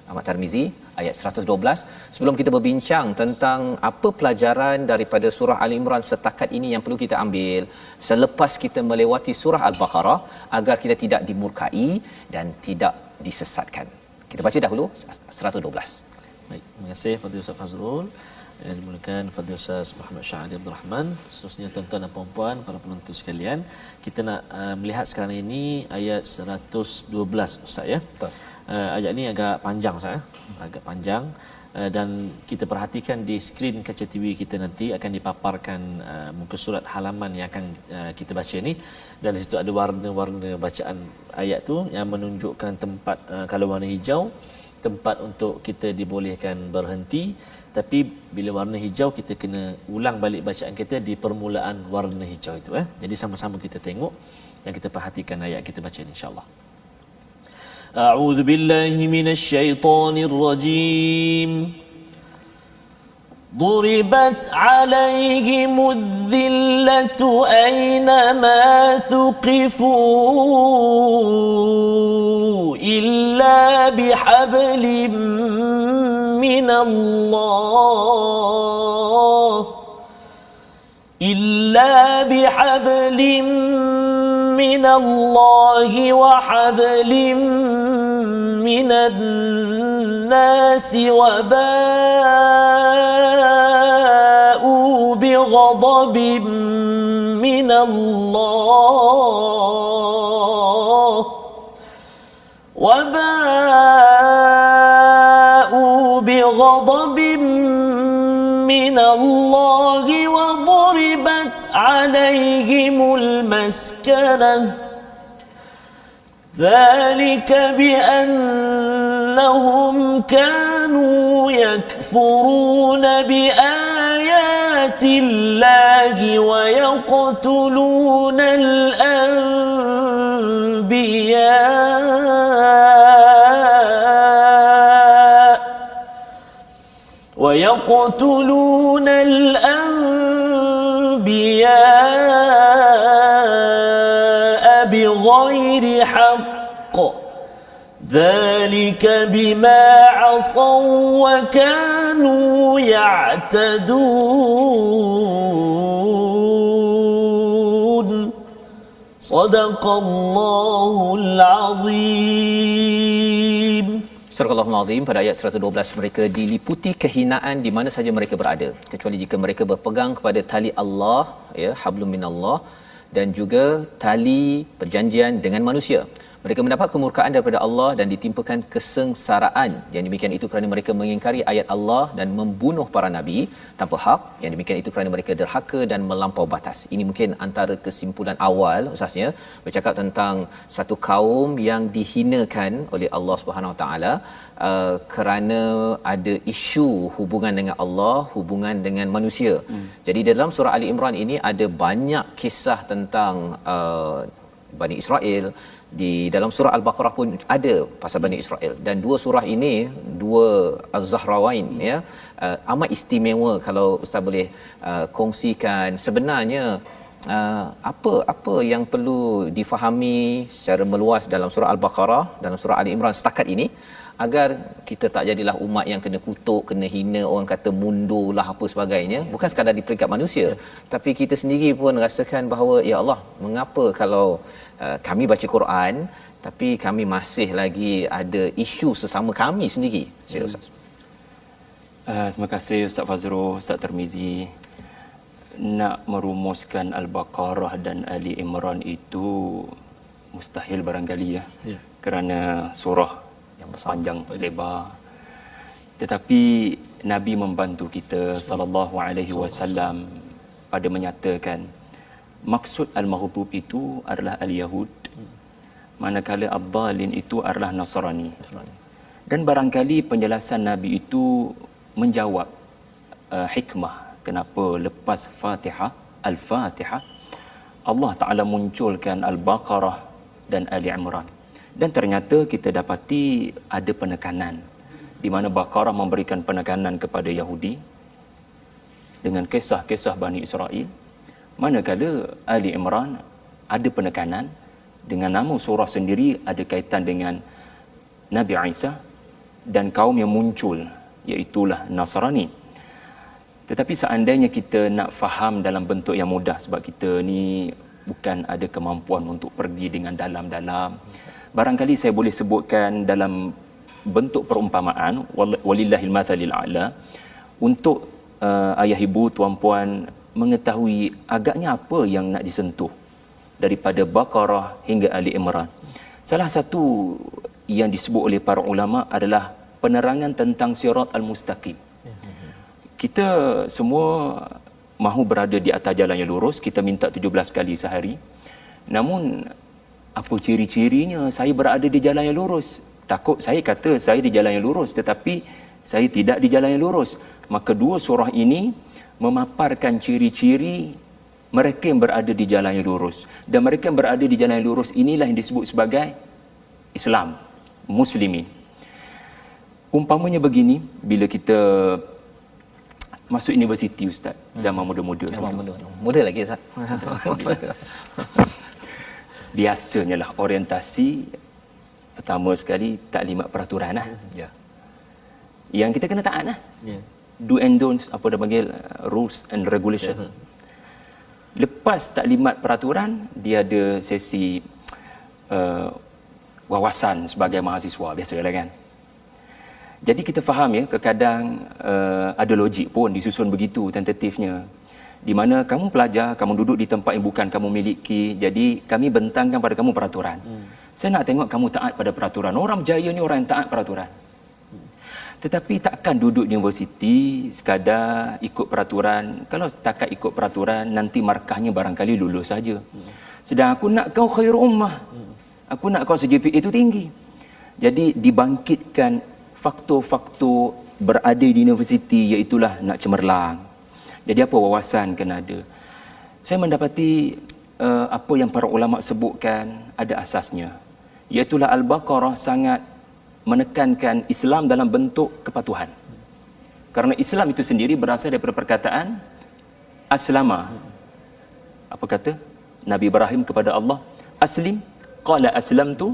[SPEAKER 2] Ahmad Tarmizi ayat 112 sebelum kita berbincang tentang apa pelajaran daripada surah Ali Imran setakat ini yang perlu kita ambil selepas kita melewati surah Al-Baqarah agar kita tidak dimurkai dan tidak disesatkan. Kita baca dahulu 112.
[SPEAKER 1] Baik, terima kasih Fadil Ustaz Fazrul. Yang dimulakan Fadil Ustaz Muhammad Syahadi Abdul Rahman. Khususnya tuan-tuan dan puan-puan, para penonton sekalian, kita nak melihat sekarang ini ayat 112 Ustaz ya. Ayat ini agak panjang Ustaz ya. Agak panjang dan kita perhatikan di skrin kaca TV kita nanti akan dipaparkan muka surat halaman yang akan kita baca ni, dan di situ ada warna-warna bacaan ayat tu yang menunjukkan tempat, kalau warna hijau tempat untuk kita dibolehkan berhenti, tapi bila warna hijau kita kena ulang balik bacaan kita di permulaan warna hijau itu Jadi sama-sama kita tengok dan kita perhatikan ayat kita baca ni insya-Allah. A'udzu billahi minasy syaithanir rajim. ضربت عليهم الذلة أينما ثقفوا إلا بحبل من الله من الله وحبل من الناس وباءوا بغضب من الله وضربت عليهم المسكنة ذلك بأنهم كانوا يكفرون بآيات الله ويقتلون الأنبياء بغير حق ذلك بما عصوا وكانوا يعتدون صدق الله العظيم.
[SPEAKER 2] Surah Al-Azim pada ayat 112, mereka diliputi kehinaan di mana saja mereka berada kecuali jika mereka berpegang kepada tali Allah ya, hablum minallah, dan juga tali perjanjian dengan manusia. Mereka mendapat kemurkaan daripada Allah dan ditimpakan kesengsaraan. Yang demikian itu kerana mereka mengingkari ayat Allah dan membunuh para nabi tanpa hak. Yang demikian itu kerana mereka derhaka dan melampau batas. Ini mungkin antara kesimpulan awal ustaznya bercakap tentang satu kaum yang dihinakan oleh Allah Subhanahu Wa Taala kerana ada isu hubungan dengan Allah, hubungan dengan manusia. Jadi dalam surah Ali Imran ini ada banyak kisah tentang Bani Israel. Di dalam surah Al-Baqarah pun ada pasal Bani Israel, dan dua surah ini, dua Az-Zahrawain ya, amat istimewa. Kalau ustaz boleh kongsikan sebenarnya apa yang perlu difahami secara meluas dalam surah Al-Baqarah, dalam surah Ali Imran setakat ini, agar kita tak jadilah umat yang kena kutuk, kena hina, orang kata mundur lah apa sebagainya, bukan sekadar di peringkat manusia, tapi kita sendiri pun rasakan bahawa ya Allah, mengapa kalau kami baca Quran tapi kami masih lagi ada isu sesama kami sendiri. Sila Ustaz.
[SPEAKER 3] Terima kasih Ustaz Fazrul, Ustaz Tirmizi. Nak merumuskan Al-Baqarah dan Ali Imran itu mustahil barangkali ya. Kerana surah yang panjang lebar. Tetapi Nabi membantu kita sallallahu alaihi wasallam pada menyatakan maksud al-maghdub itu adalah al-Yahud, manakala ad-dhalin itu adalah Nasrani. Dan barangkali penjelasan Nabi itu menjawab hikmah kenapa lepas Fatihah, Al-Fatihah, Allah Ta'ala munculkan Al-Baqarah dan Ali Imran. Dan ternyata kita dapati ada penekanan, di mana Baqarah memberikan penekanan kepada Yahudi dengan kisah-kisah Bani Israel, manakala Ali Imran ada penekanan dengan nama surah sendiri ada kaitan dengan Nabi Isa dan kaum yang muncul, iaitulah Nasrani. Tetapi seandainya kita nak faham dalam bentuk yang mudah, sebab kita ni bukan ada kemampuan untuk pergi dengan dalam-dalam, barangkali saya boleh sebutkan dalam bentuk perumpamaan, walillahil mathalil a'la, untuk ayah ibu, tuan-puan mengetahui agaknya apa yang nak disentuh daripada Baqarah hingga Ali Imran. Salah satu yang disebut oleh para ulama adalah penerangan tentang sirat al-mustaqim. Kita semua mahu berada di atas jalan yang lurus, kita minta 17 kali sehari. Namun apa ciri-cirinya saya berada di jalan yang lurus? Takut saya kata saya di jalan yang lurus tetapi saya tidak di jalan yang lurus. Maka dua surah ini memaparkan ciri-ciri mereka yang berada di jalan yang lurus. Dan mereka yang berada di jalan yang lurus inilah yang disebut sebagai Islam, Muslimin. Umpamanya begini, bila kita masuk universiti Ustaz, zaman muda-muda tu.
[SPEAKER 2] Muda lagi Ustaz.
[SPEAKER 3] Biasanya lah orientasi pertama sekali taklimat peraturan lah.
[SPEAKER 2] Ya.
[SPEAKER 3] Yang kita kena taat lah. Do and don'ts, apa dia panggil, rules and regulation. Lepas taklimat peraturan, dia ada sesi wawasan sebagai mahasiswa, biasalah kan. Jadi kita faham ya, kadang-kadang ada logik pun disusun begitu tentatifnya, di mana kamu pelajar, kamu duduk di tempat yang bukan kamu miliki, jadi kami bentangkan pada kamu peraturan. Saya nak tengok kamu taat pada peraturan. Orang berjaya ni orang yang taat peraturan. Tetapi takkan duduk di universiti sekadar ikut peraturan. Kalau setakat ikut peraturan, nanti markahnya barangkali lulus saja. Sedang aku nak kau khair ummah, aku nak kau CGPA itu tinggi. Jadi dibangkitkan faktor-faktor berada di universiti, iaitulah nak cemerlang. Jadi apa wawasan kena ada. Saya mendapati apa yang para ulama sebutkan ada asasnya, iaitulah Al-Baqarah sangat menekankan Islam dalam bentuk kepatuhan. Kerana Islam itu sendiri berasal daripada perkataan aslama. Apa kata Nabi Ibrahim kepada Allah? Aslim, qala aslamtu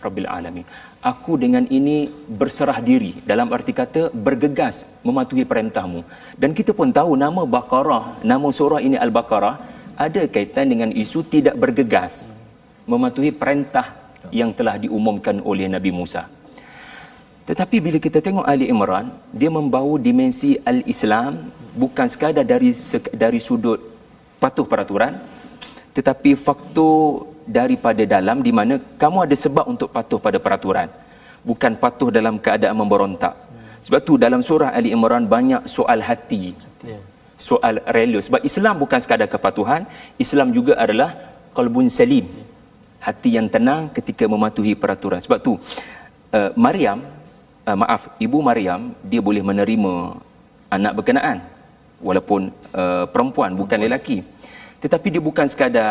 [SPEAKER 3] rabbil alamin. Aku dengan ini berserah diri, dalam arti kata bergegas mematuhi perintahmu. Dan kita pun tahu nama Baqarah, nama surah ini Al-Baqarah, ada kaitan dengan isu tidak bergegas mematuhi perintah yang telah diumumkan oleh Nabi Musa. Tetapi bila kita tengok Ali Imran, dia membawa dimensi al-Islam bukan sekadar dari sudut patuh peraturan, tetapi faktor daripada dalam, di mana kamu ada sebab untuk patuh pada peraturan, bukan patuh dalam keadaan memberontak. Sebab tu dalam surah Ali Imran banyak soal hati, soal rela. Sebab Islam bukan sekadar kepatuhan, Islam juga adalah qalbun salim, hati yang tenang ketika mematuhi peraturan. Sebab tu Ibu Maryam, dia boleh menerima anak berkenaan walaupun perempuan, bukan lelaki. Tetapi dia bukan sekadar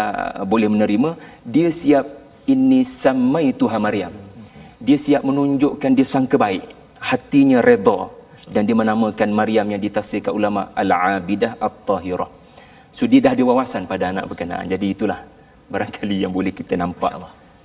[SPEAKER 3] boleh menerima, dia siap, inni samaituha Maryam, dia siap menunjukkan dia sangka baik, hatinya redha, dan dia menamakan Maryam yang ditafsirkan ulama al-abidah at-tahirah. So dia dah ada wawasan pada anak berkenaan. Jadi itulah barangkali yang boleh kita nampak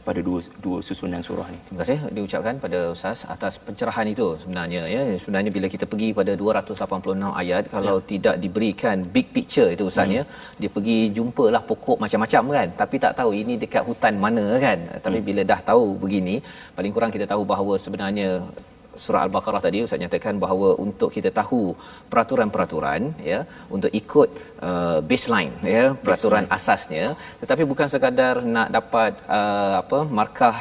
[SPEAKER 3] pada dua susunan surah ni.
[SPEAKER 2] Terima kasih diucapkan pada Ustaz atas pencerahan itu sebenarnya, ya. Sebenarnya bila kita pergi pada 286 ayat, kalau tidak diberikan big picture itu Ustaz, ya, dia pergi jumpalah pokok macam-macam kan, tapi tak tahu ini dekat hutan mana kan. Tapi bila dah tahu begini, paling kurang kita tahu bahawa sebenarnya surah Al-Baqarah tadi Ustaz nyatakan bahawa untuk kita tahu peraturan-peraturan, ya, untuk ikut baseline, ya, peraturan asasnya, tetapi bukan sekadar nak dapat markah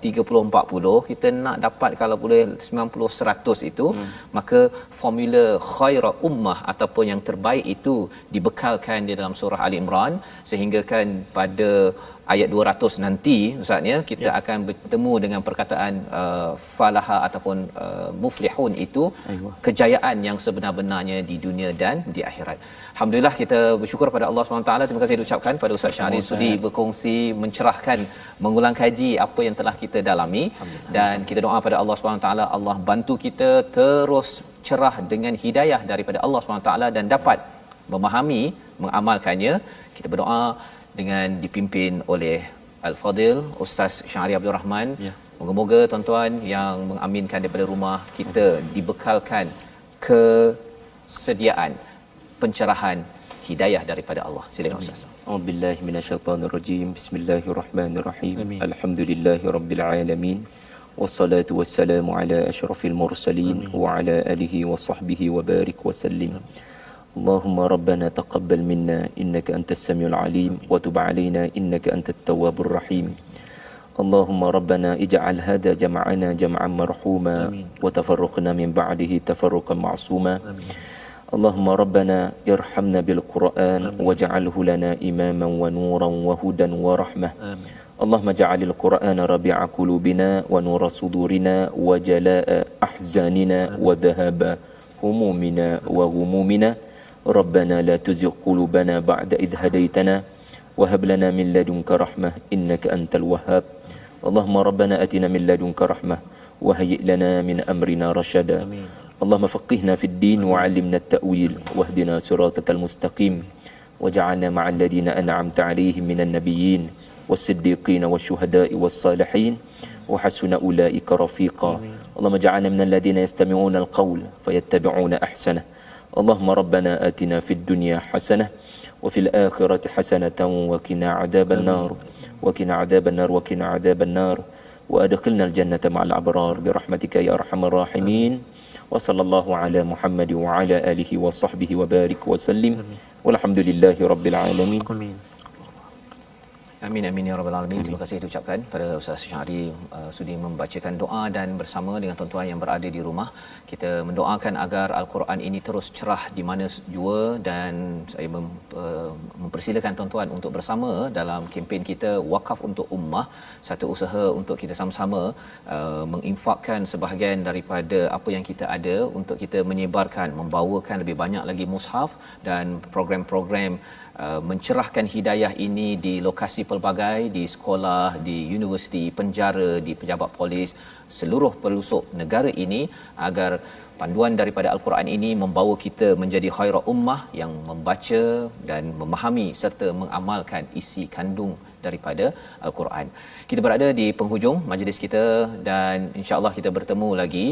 [SPEAKER 2] 30-40, kita nak dapat kalau boleh 90-100 itu, maka formula khaira ummah ataupun yang terbaik itu dibekalkan di dalam surah Ali Imran, sehingga kan pada ayat 200 nanti Ustaz, ya, kita akan bertemu dengan perkataan falaha ataupun muflihun, itu kejayaan yang sebenar-benarnya di dunia dan di akhirat. Alhamdulillah, kita bersyukur pada Allah SWT. Terima kasih diucapkan pada Ustaz Syahri sudi berkongsi, mencerahkan, mengulang kaji apa yang telah kita dalami, dan kita doa pada Allah SWT, Allah bantu kita terus cerah dengan hidayah daripada Allah SWT dan dapat memahami, mengamalkannya. Kita berdoa dengan dipimpin oleh Al-Fadil Ustaz Syahri Abdul Rahman. Moga-moga tuan-tuan yang mengaminkan daripada rumah kita dibekalkan kesediaan pencerahan hidayah daripada Allah. Silakan Ustaz.
[SPEAKER 3] A'udzubillahi minasyaitonirrajim. Bismillahirrahmanirrahim. Alhamdulillahirabbil alamin. Wassalatu wassalamu ala asyrafil mursalin wa ala alihi wa sahbihi wa barik wa sallim. اللهم ربنا تقبل منا إنك أنت السميع العليم وتب علينا إنك أنت التواب الرحيم. اللهم ربنا اجعل هذا جمعنا جمعا مرحوما وتفرقنا من بعده تفرقا معصوما. اللهم ربنا ارحمنا بالقرآن واجعله لنا إماما ونورا وهدى ورحمة. اللهم اجعل القرآن ربيع قلوبنا ونور صدورنا وجلاء أحزاننا وذهاب همومنا وغمومنا. ربنا لا تزغ قلوبنا بعد إذ هديتنا وهب لنا من لدنك رحمة إنك أنت الوهاب. اللهم ربنا آتنا من لدنك رحمة وهيئ لنا من أمرنا رشدا. اللهم فقهنا في الدين وعلمنا التأويل واهدنا صراطك المستقيم وجعلنا مع الذين أنعمت عليهم من النبيين والصديقين والشهداء والصالحين وحسن أولئك رفيقا. اللهم اجعلنا من الذين يستمعون القول فيتبعون أحسنه. اللهم ربنا آتنا في الدنيا حسنة وفي الآخرة حسنة وقنا عذاب النار وقنا عذاب النار وقنا عذاب النار وأدخلنا الجنة مع الأبرار برحمتك يا أرحم الراحمين. وصلى الله على محمد وعلى آله وصحبه وبارك وسلم والحمد لله رب العالمين.
[SPEAKER 2] Amin amin ya rabbal alamin. Terima kasih diucapkan pada Ustaz Syahri sudi membacakan doa, dan bersama dengan tuan-tuan yang berada di rumah, kita mendoakan agar Al-Quran ini terus cerah di mana jua, dan saya mempersilakan tuan-tuan untuk bersama dalam kempen kita Wakaf untuk Ummah, satu usaha untuk kita sama-sama menginfakkan sebahagian daripada apa yang kita ada untuk kita menyebarkan, membawakan lebih banyak lagi mushaf dan program-program mencerahkan hidayah ini di lokasi pelbagai, di sekolah, di universiti, penjara, di pejabat polis, seluruh pelosok negara ini, agar panduan daripada Al-Quran ini membawa kita menjadi khaira ummah yang membaca dan memahami serta mengamalkan isi kandung daripada Al-Quran. Kita berada di penghujung majlis kita, dan insya-Allah kita bertemu lagi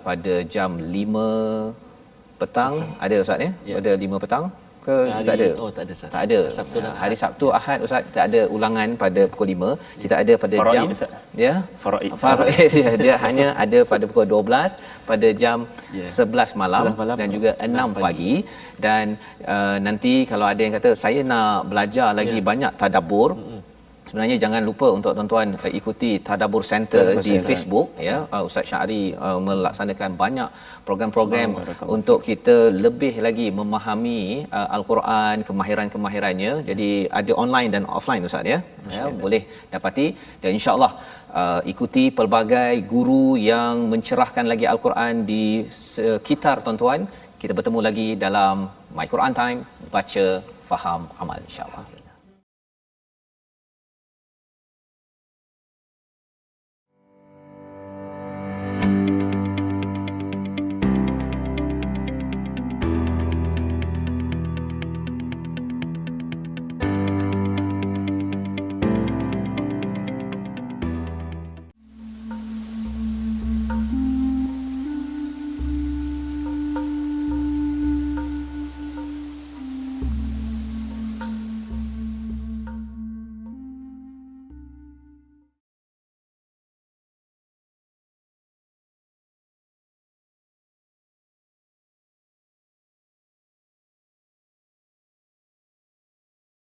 [SPEAKER 2] pada jam 5 petang. Ada Ustaz, ya? Pada 5 petang ke
[SPEAKER 1] hari,
[SPEAKER 2] tak ada?
[SPEAKER 1] Oh, tak ada.
[SPEAKER 2] Tak ada.
[SPEAKER 1] Sabtu dan
[SPEAKER 2] hari Sabtu, Ahad Ustaz, kita ada ulangan pada pukul 5. Kita ada pada
[SPEAKER 3] Faraid,
[SPEAKER 2] jam
[SPEAKER 3] Ustaz.
[SPEAKER 2] ya. Faraid dia hanya ada pada pukul 12 pada jam 11 malam,
[SPEAKER 1] 11 malam
[SPEAKER 2] dan juga 6 pagi. Dan nanti kalau ada yang kata saya nak belajar lagi banyak tadabbur, Sebenarnya jangan lupa untuk tuan-tuan ikuti Tadabbur Center di Facebook ya. Ustaz Syahri melaksanakan banyak program-program untuk kita lebih lagi memahami Al-Quran, kemahiran-kemahirannya. Jadi ada online dan offline Ustaz ya. Boleh dapati dan insya-Allah ikuti pelbagai guru yang mencerahkan lagi Al-Quran di sekitar tuan-tuan. Kita bertemu lagi dalam My Quran Time, baca, faham, amal insya-Allah.